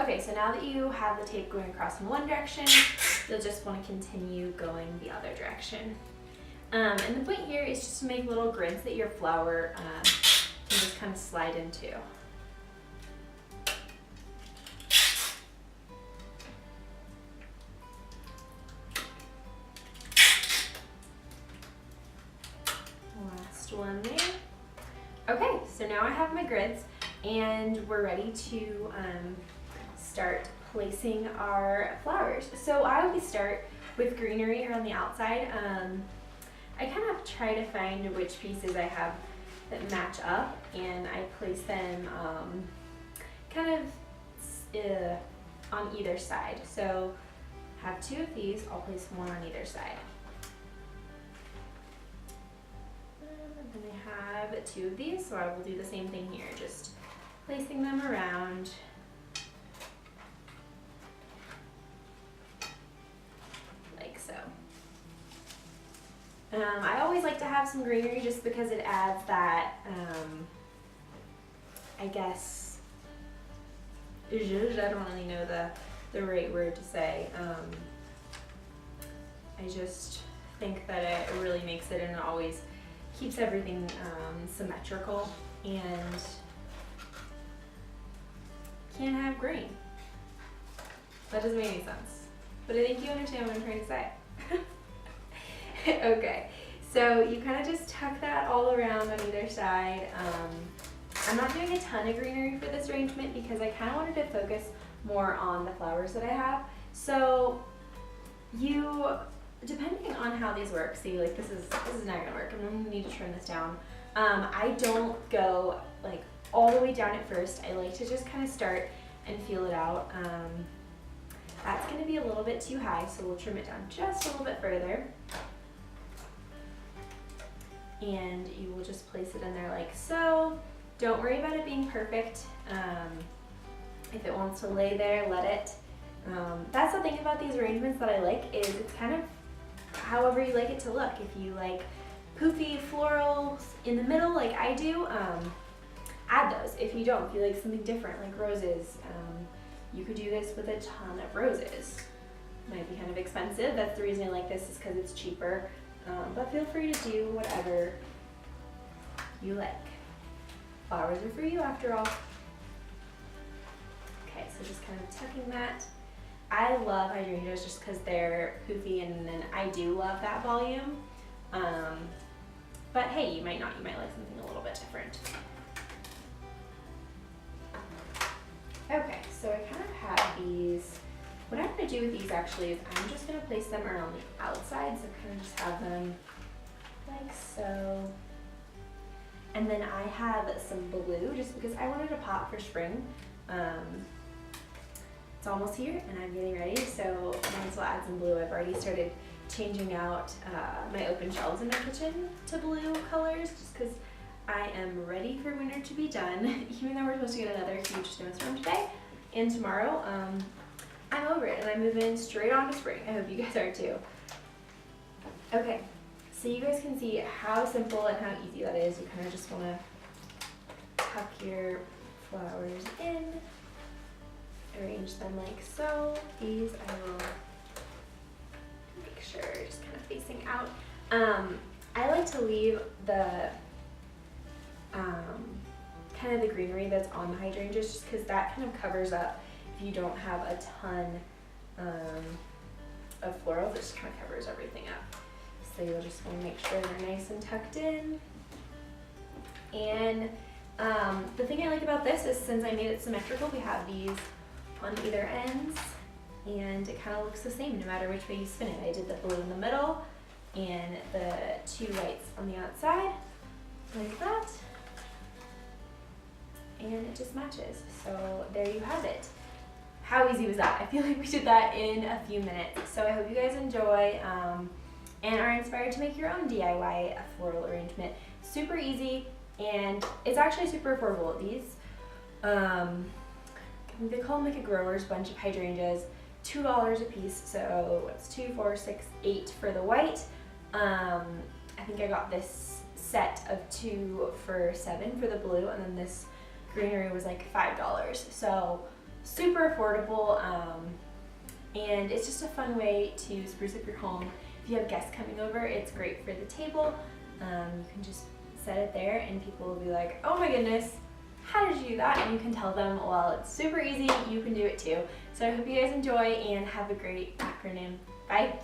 Okay, so now that you have the tape going across in one direction, you'll just want to continue going the other direction. And the point here is just to make little grids that your flower can just kind of slide into. Last one there. Okay, so now I have my grids and we're ready to start placing our flowers. So I always start with greenery around the outside. I kind of try to find which pieces I have that match up, and I place them kind of on either side. So I have two of these, I'll place one on either side. And then I have two of these, so I will do the same thing here, just placing them around. Like so. I always like to have some greenery just because it adds that, I guess, I don't really know the right word to say. I just think that it really makes it, and it always keeps everything symmetrical, and can't have green. That doesn't make any sense, but I think you understand what I'm trying to say. Okay, so you kind of just tuck that all around on either side. I'm not doing a ton of greenery for this arrangement because I kind of wanted to focus more on the flowers that I have. So you, depending on how these work, see, like this is not gonna work. I'm gonna need to trim this down. I don't go like all the way down at first. I like to just kind of start and feel it out. That's gonna be a little bit too high, so we'll trim it down just a little bit further. And you will just place it in there like so. Don't worry about it being perfect. If it wants to lay there, let it. That's the thing about these arrangements that I like, is it's kind of however you like it to look. If you like poofy florals in the middle like I do, add those. If you don't, if you like something different like roses, you could do this with a ton of roses. Might be kind of expensive. That's the reason I like this, is because it's cheaper. But feel free to do whatever you like. Flowers are for you after all. Okay, so just kind of tucking that. I love hydrangeas just because they're poofy, and then I do love that volume. But hey, you might not. You might like something a little bit different. Okay, so I kind of have these. What I'm going to do with these actually is I'm just going to place them around the outside, so kind of just have them like so. And then I have some blue just because I wanted a pot for spring. It's almost here and I'm getting ready, so I might as well add some blue. I've already started changing out my open shelves in my kitchen to blue colors just because I am ready for winter to be done. Even though we're supposed to get another huge snowstorm today and tomorrow, I'm over it and I'm moving straight on to spring. I hope you guys are too. Okay, so you guys can see how simple and how easy that is. You kind of just want to tuck your flowers in, arrange them like so. These I will make sure just kind of facing out. I like to leave the kind of the greenery that's on the hydrangeas just because that kind of covers up if you don't have a ton of floral. It just kind of covers everything up. So you'll just want to make sure they're nice and tucked in. And the thing I like about this is since I made it symmetrical, we have these on either ends and it kind of looks the same no matter which way you spin it. I did the blue in the middle and the two whites on the outside like that. And it just matches. So there you have it. How easy was that? I feel like we did that in a few minutes. So I hope you guys enjoy and are inspired to make your own DIY floral arrangement. Super easy and it's actually super affordable. These, they call them like a grower's bunch of hydrangeas, $2 a piece. So it's 2, 4, 6, 8 for the white. I think I got this set of 2 for $7 for the blue, and then this greenery was like $5. So super affordable, and it's just a fun way to spruce up your home. If you have guests coming over, it's great for the table. You can just set it there and people will be like, oh my goodness, how did you do that? And you can tell them, well, it's super easy, you can do it too. So I hope you guys enjoy and have a great afternoon. Bye.